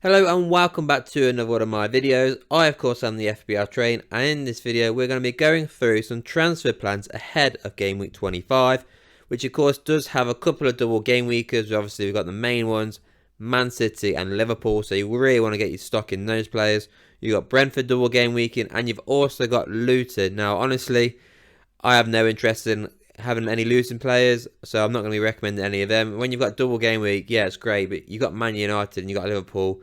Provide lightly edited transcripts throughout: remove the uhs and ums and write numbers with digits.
Hello and welcome back to another one of my videos. I of course am the FBR Train, and in this video we're going to be going through some transfer plans ahead of Game Week 25, which of course does have a couple of double game weekers. Obviously we've got the main ones, Man City and Liverpool, so you really want to get your stock in those players. You've got Brentford double game weekend, and you've also got Luton. Now honestly, I have no interest in having any Luton players, so I'm not going to be recommending any of them. When you've got double game week, yeah, it's great, but you've got Man United and you've got Liverpool.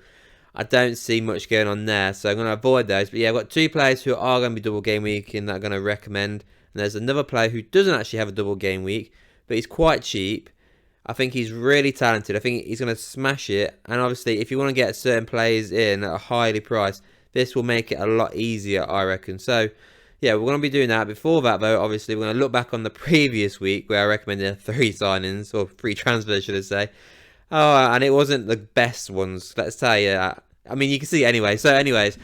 I don't see much going on there, so I'm going to avoid those. But yeah, I've got two players who are going to be double game week and that I'm going to recommend. And there's another player who doesn't actually have a double game week, but he's quite cheap. I think he's really talented. I think he's going to smash it. And obviously, if you want to get certain players in at a highly priced, this will make it a lot easier, I reckon. So yeah, we're going to be doing that. Before that, though, obviously, we're going to look back on the previous week where I recommended 3 signings, or 3 transfers, should I say. Oh, and it wasn't the best ones, let's tell you that. I mean, you can see anyway. So, anyways,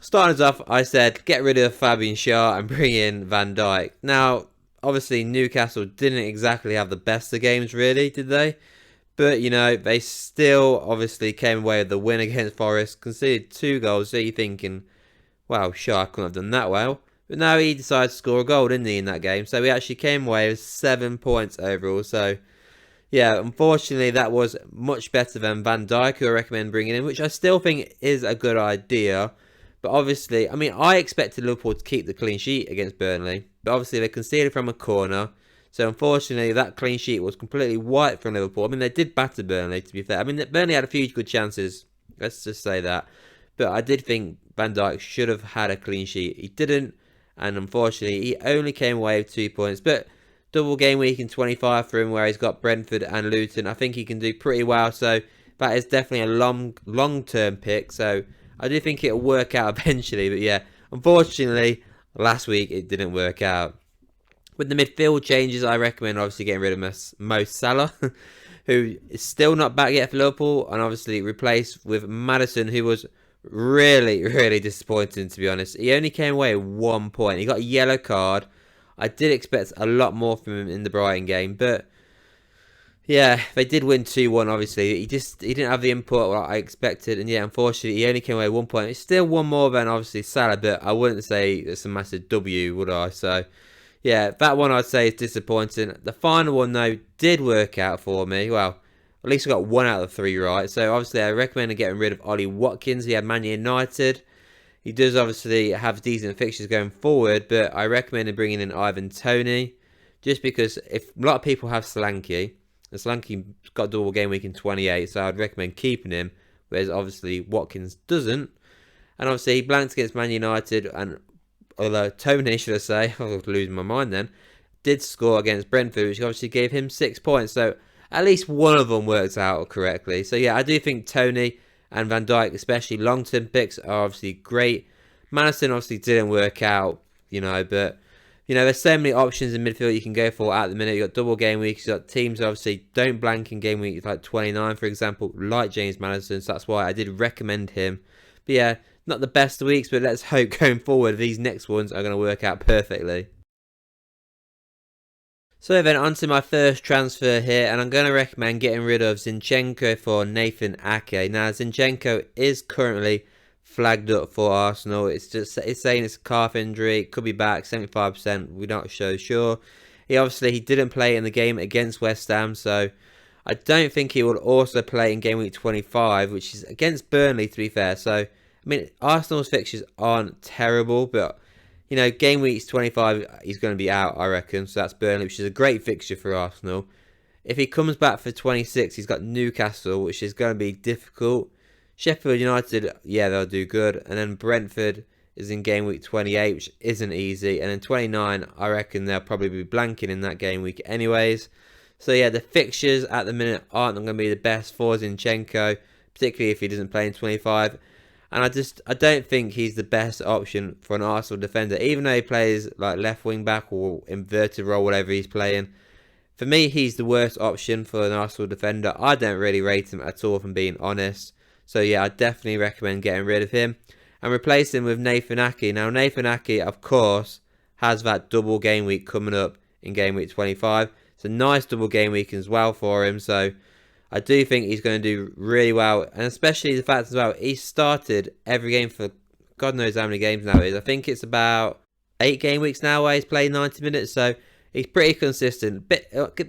starting us off, I said get rid of Fabian Schär and bring in Van Dijk. Now, obviously, Newcastle didn't exactly have the best of games, really, did they? But, you know, they still obviously came away with the win against Forest, conceded 2 goals. So you're thinking, wow, Schär couldn't have done that well. But now he decided to score a goal, didn't he, in that game? So he actually came away with 7 points overall. So yeah, unfortunately, that was much better than Van Dijk, who I recommend bringing in, which I still think is a good idea. But obviously, I mean, I expected Liverpool to keep the clean sheet against Burnley, but obviously they conceded from a corner. So unfortunately, that clean sheet was completely wiped from Liverpool. I mean, they did batter Burnley, to be fair. I mean, Burnley had a few good chances. Let's just say that. But I did think Van Dijk should have had a clean sheet. He didn't, and unfortunately, he only came away with 2 points. But double game week in 25 for him, where he's got Brentford and Luton. I think he can do pretty well. So that is definitely a long-term pick. So I do think it'll work out eventually. But yeah, unfortunately, last week it didn't work out. With the midfield changes, I recommend obviously getting rid of Mo Salah, who is still not back yet for Liverpool, and obviously replaced with Maddison, who was really disappointing, to be honest. He only came away with 1 point. He got a yellow card. I did expect a lot more from him in the Brighton game, but yeah, they did win 2-1, obviously. He didn't have the input I expected, and yeah, unfortunately, he only came away with 1 point. It's still one more than, obviously, Salah, but I wouldn't say it's a massive W, would I? So yeah, that one I'd say is disappointing. The final one, though, did work out for me. Well, at least I got 1 out of 3 right. So obviously, I recommend getting rid of Ollie Watkins. He had Man United. He does obviously have decent fixtures going forward, but I recommend bringing in Ivan Toney, just because if a lot of people have Solanke, and Solanke's got double game week in 28, so I'd recommend keeping him, whereas obviously Watkins doesn't. And obviously he blanked against Man United, and although Toney, should I say, I was losing my mind then, did score against Brentford, which obviously gave him 6 points. So at least one of them works out correctly. So yeah, I do think Toney and Van Dijk, especially long-term picks, are obviously great. Maddison obviously didn't work out, you know, but you know, there's so many options in midfield you can go for at the minute. You've got double game weeks, you've got teams obviously don't blank in game week like 29, for example, like James Maddison, so that's why I did recommend him. But yeah, not the best of weeks, but let's hope going forward these next ones are going to work out perfectly. So then on to my first transfer here, and I'm going to recommend getting rid of Zinchenko for Nathan Ake. Now Zinchenko is currently flagged up for Arsenal. It's saying it's a calf injury. It could be back 75%. We're not so sure. He didn't play in the game against West Ham, so I don't think he will also play in game week 25, which is against Burnley, to be fair. So I mean, Arsenal's fixtures aren't terrible, but you know, game week 25, he's going to be out, I reckon. So that's Burnley, which is a great fixture for Arsenal. If he comes back for 26, he's got Newcastle, which is going to be difficult. Sheffield United, yeah, they'll do good. And then Brentford is in game week 28, which isn't easy. And then 29, I reckon they'll probably be blanking in that game week anyways. So yeah, the fixtures at the minute aren't going to be the best for Zinchenko, particularly if he doesn't play in 25. And I don't think he's the best option for an Arsenal defender, even though he plays like left wing back or inverted role, whatever he's playing. For me, he's the worst option for an Arsenal defender. I don't really rate him at all, if I'm being honest. So yeah, I definitely recommend getting rid of him and replace him with Nathan Ake. Now, Nathan Ake, of course, has that double game week coming up in game week 25. It's a nice double game week as well for him. So I do think he's going to do really well, and especially the fact as well, he started every game for God knows how many games now it is. I think it's about 8 game weeks now where he's played 90 minutes, so he's pretty consistent.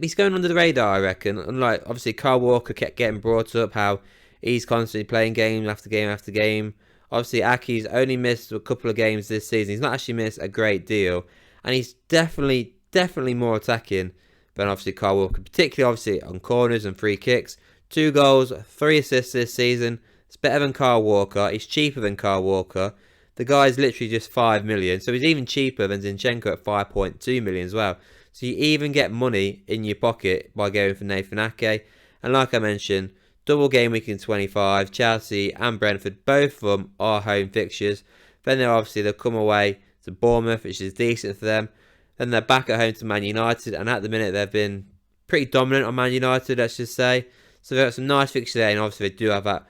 He's going under the radar, I reckon. Unlike, obviously, Kyle Walker kept getting brought up, how he's constantly playing game after game after game. Obviously, Aki's only missed a couple of games this season. He's not actually missed a great deal, and he's definitely more attacking than obviously Kyle Walker, particularly obviously on corners and free kicks. 2 goals, 3 assists this season. It's better than Kyle Walker. He's cheaper than Kyle Walker. The guy's literally just 5 million, so he's even cheaper than Zinchenko at 5.2 million as well. So you even get money in your pocket by going for Nathan Ake. And like I mentioned, double game week in 25, Chelsea and Brentford, both of them are home fixtures. Then they'll come away to Bournemouth, which is decent for them. Then they're back at home to Man United, and at the minute they've been pretty dominant on Man United, let's just say. So they've got some nice fixtures there, and obviously they do have a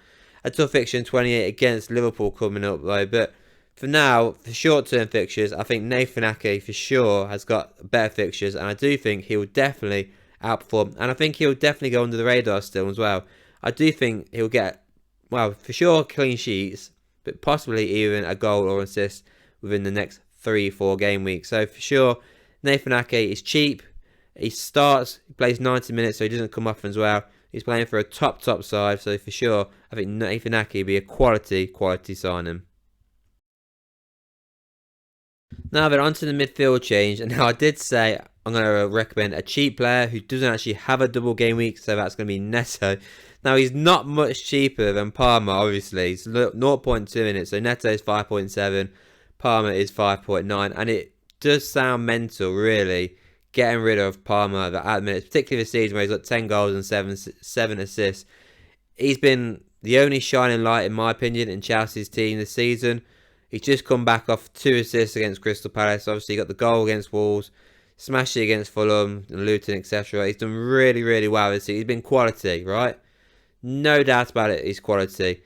tough fixture in 28 against Liverpool coming up though. But for now, for short-term fixtures, I think Nathan Ake for sure has got better fixtures, and I do think he will definitely outperform, and I think he'll definitely go under the radar still as well. I do think he'll get, well, for sure clean sheets, but possibly even a goal or assist within the next 3-4 game weeks. So for sure, Nathan Ake is cheap. He starts, he plays 90 minutes, so he doesn't come off as well. He's playing for a top side, so for sure, I think Nathan Ake will be a quality signing. Now then, onto the midfield change, and now I did say I'm going to recommend a cheap player who doesn't actually have a double game week, so that's going to be Neto. Now, he's not much cheaper than Palmer, obviously. He's 0.2 in it, so Neto is 5.7, Palmer is 5.9, and it does sound mental, really, getting rid of Palmer at the minute, particularly this season where he's got 10 goals and 7 assists. He's been the only shining light, in my opinion, in Chelsea's team this season. He's just come back off 2 assists against Crystal Palace. Obviously, he got the goal against Wolves, smashed it against Fulham and Luton, etc. He's done really well this season. He's been quality, right? No doubt about it, he's quality.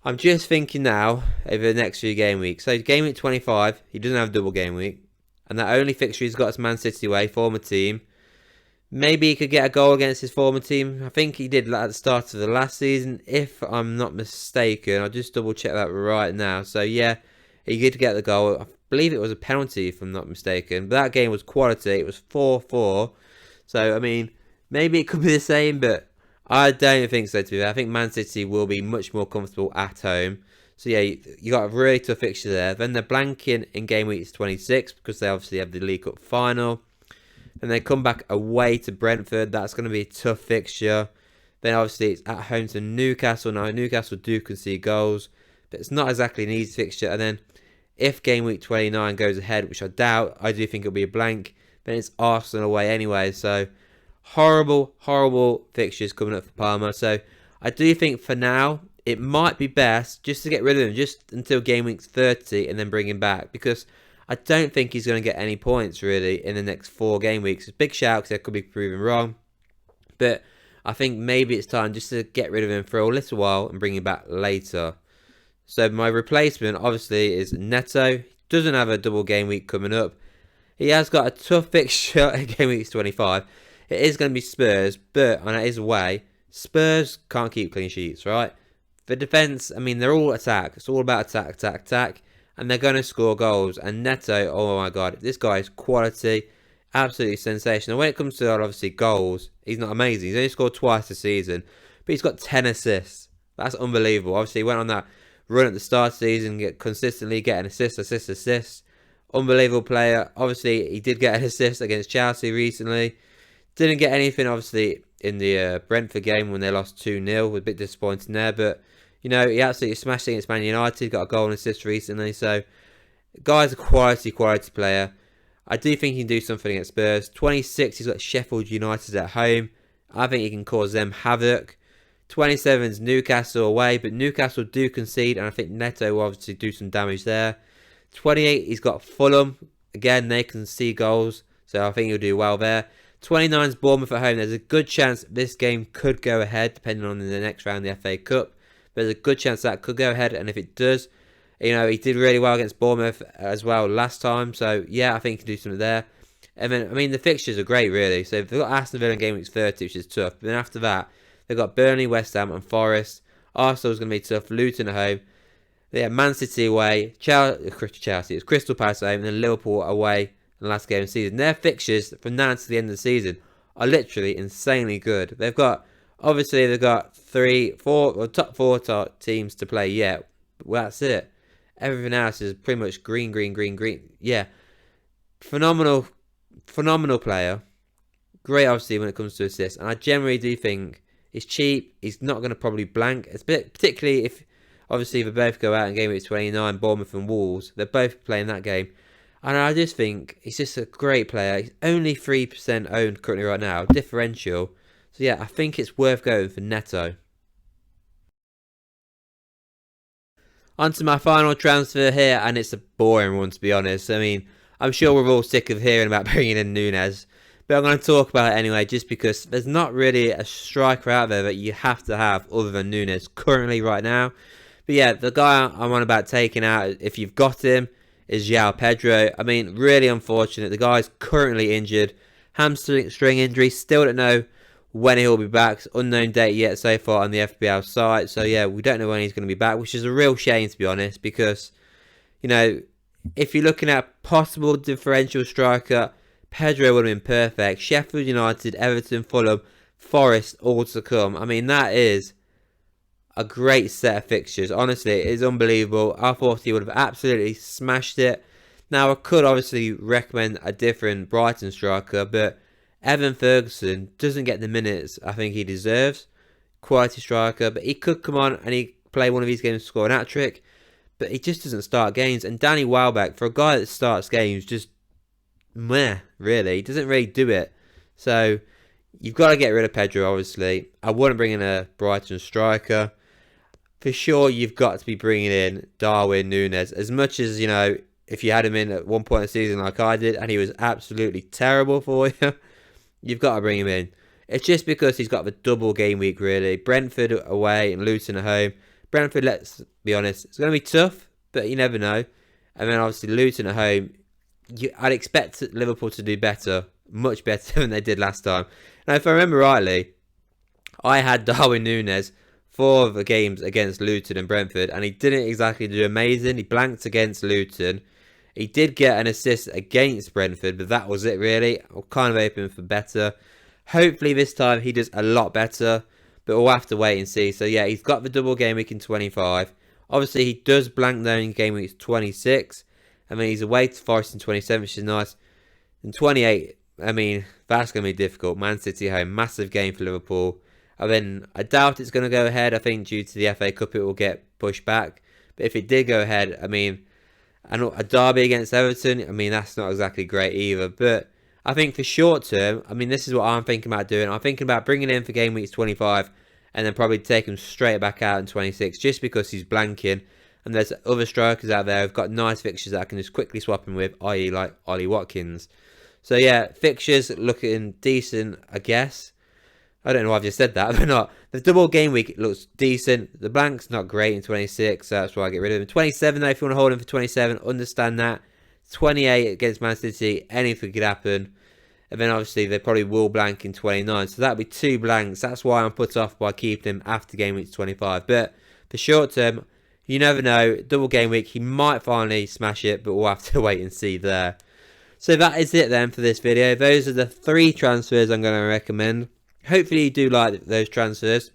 I'm just thinking now over the next few game weeks. So, game week 25, he doesn't have a double game week. And that only fixture he's got is Man City away, former team. Maybe he could get a goal against his former team. I think he did at the start of the last season, if I'm not mistaken. I'll just double check that right now. So yeah, he did get the goal. I believe it was a penalty, if I'm not mistaken. But that game was quality. It was 4-4. So, I mean, maybe it could be the same, but I don't think so, to be fair. I think Man City will be much more comfortable at home. So yeah, you got a really tough fixture there. Then they're blanking in game week 26 because they obviously have the League Cup final. Then they come back away to Brentford. That's going to be a tough fixture. Then obviously it's at home to Newcastle. Now Newcastle do concede goals, but it's not exactly an easy fixture. And then if game week 29 goes ahead, which I doubt, I do think it'll be a blank. Then it's Arsenal away anyway. So horrible fixtures coming up for Palmer. So I do think for now it might be best just to get rid of him just until game week 30 and then bring him back, because I don't think he's going to get any points really in the next 4 game weeks. It's a big shout because I could be proven wrong, but I think maybe it's time just to get rid of him for a little while and bring him back later. So my replacement obviously is Neto. He doesn't have a double game week coming up. He has got a tough fixture in game week 25. It is going to be Spurs, but on his way, Spurs can't keep clean sheets, right? For defence, I mean, they're all attack. It's all about attack. And they're going to score goals. And Neto, oh my God, this guy is quality. Absolutely sensational. When it comes to, obviously, goals, he's not amazing. He's only scored twice this season. But he's got 10 assists. That's unbelievable. Obviously, he went on that run at the start of the season, consistently getting assists. Unbelievable player. Obviously, he did get an assist against Chelsea recently. Didn't get anything, obviously, in the Brentford game when they lost 2-0. Was a bit disappointing there, but you know, he absolutely smashed it against Man United. Got a goal and assist recently. So, guy's a quality player. I do think he can do something against Spurs. 26, he's got Sheffield United at home. I think he can cause them havoc. 27's Newcastle away, but Newcastle do concede, and I think Neto will obviously do some damage there. 28, he's got Fulham. Again, they concede goals, so I think he'll do well there. 29's Bournemouth at home. There's a good chance this game could go ahead, depending on the next round of the FA Cup. There's a good chance that could go ahead, and if it does, you know, he did really well against Bournemouth as well last time. So yeah, I think he can do something there. And then, I mean, the fixtures are great, really. So they've got Aston Villa in game week 30, which is tough. But then after that, They've got Burnley, West Ham and Forest. Arsenal's going to be tough. Luton at home. Yeah, Man City away. Chelsea, it's Crystal Palace at home. And then Liverpool away in the last game of the season. Their fixtures from now to the end of the season are literally insanely good. Obviously they've got top four teams to play yet. Well, that's it. Everything else is pretty much green. Yeah, phenomenal player. Great, obviously, when it comes to assists. And I generally do think he's cheap. He's not going to probably blank. Particularly if, obviously, they both go out in game week 29, Bournemouth and Wolves. They're both playing that game. And I just think he's just a great player. He's only 3% owned currently right now. Differential. So, yeah, I think it's worth going for Neto. On to my final transfer here, and it's a boring one, to be honest. I mean, I'm sure we're all sick of hearing about bringing in Núñez, but I'm going to talk about it anyway, just because there's not really a striker out there that you have to have other than Núñez currently right now. But yeah, the guy I'm on about taking out, if you've got him, is João Pedro. I mean, really unfortunate. The guy's currently injured. Hamstring injury, still don't know when he'll be back. Unknown date yet so far on the FPL site. So yeah, we don't know when he's going to be back, which is a real shame, to be honest, because, you know, if you're looking at possible differential striker, Pedro would have been perfect. Sheffield United, Everton, Fulham, Forest, all to come. I mean, that is a great set of fixtures. Honestly, it is unbelievable. I thought he would have absolutely smashed it. Now, I could obviously recommend a different Brighton striker, but Evan Ferguson doesn't get the minutes I think he deserves. Quality striker, but he could come on and he play one of these games, score an hat-trick, but he just doesn't start games. And Danny Welbeck, for a guy that starts games, just meh, really. He doesn't really do it. So you've got to get rid of Pedro, obviously. I wouldn't bring in a Brighton striker. For sure, you've got to be bringing in Darwin Núñez. As much as, you know, if you had him in at one point in the season like I did, and he was absolutely terrible for you, you've got to bring him in. It's just because he's got the double game week, really. Brentford away and Luton at home. Brentford, let's be honest, it's going to be tough, but you never know. And then obviously Luton at home. I'd expect Liverpool to do better, much better than they did last time. Now, if I remember rightly, I had Darwin Núñez for the games against Luton and Brentford, and he didn't exactly do amazing. He blanked against Luton. He did get an assist against Brentford, but that was it, really. I'm kind of hoping for better. Hopefully this time he does a lot better, but we'll have to wait and see. So yeah, he's got the double game week in 25. Obviously, he does blank though in game week 26. I mean, he's away to Forest in 27, which is nice. In 28, I mean, that's going to be difficult. Man City home, massive game for Liverpool. And then I doubt it's going to go ahead. I think due to the FA Cup, it will get pushed back. But if it did go ahead, I mean, a derby against Everton, I mean, that's not exactly great either. But I think for short term, I mean, this is what I'm thinking about doing. I'm thinking about bringing him for game weeks 25 and then probably take him straight back out in 26 just because he's blanking. And there's other strikers out there who've got nice fixtures that I can just quickly swap him with, i.e. like Ollie Watkins. So yeah, fixtures looking decent, I guess. I don't know why I've just said that, but not. The double game week looks decent. The blank's not great in 26, so that's why I get rid of him. 27 though, if you want to hold him for 27, understand that. 28 against Man City, anything could happen. And then obviously they probably will blank in 29, so that'll be 2 blanks. That's why I'm put off by keeping him after game week 25. But for short term, you never know. Double game week, he might finally smash it, but we'll have to wait and see there. So that is it then for this video. Those are the 3 transfers I'm going to recommend. Hopefully you do like those transfers.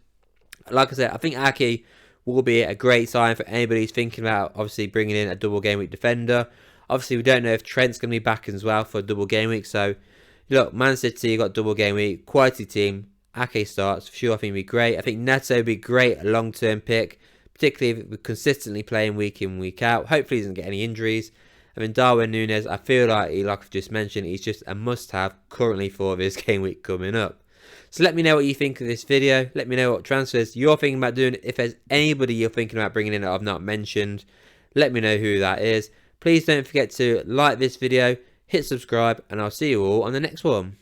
Like I said, I think Ake will be a great sign for anybody who's thinking about obviously bringing in a double game week defender. Obviously, we don't know if Trent's going to be back as well for a double game week. So, look, Man City got double game week. Quality team. Ake starts. For sure, I think he'd be great. I think Neto would be great, a long-term pick. Particularly if we're consistently playing week in, week out. Hopefully he doesn't get any injuries. I mean, Darwin Núñez, I feel like I've just mentioned, he's just a must-have currently for this game week coming up. So let me know what you think of this video. Let me know what transfers you're thinking about doing. If there's anybody you're thinking about bringing in that I've not mentioned, let me know who that is. Please don't forget to like this video, hit subscribe, and I'll see you all on the next one.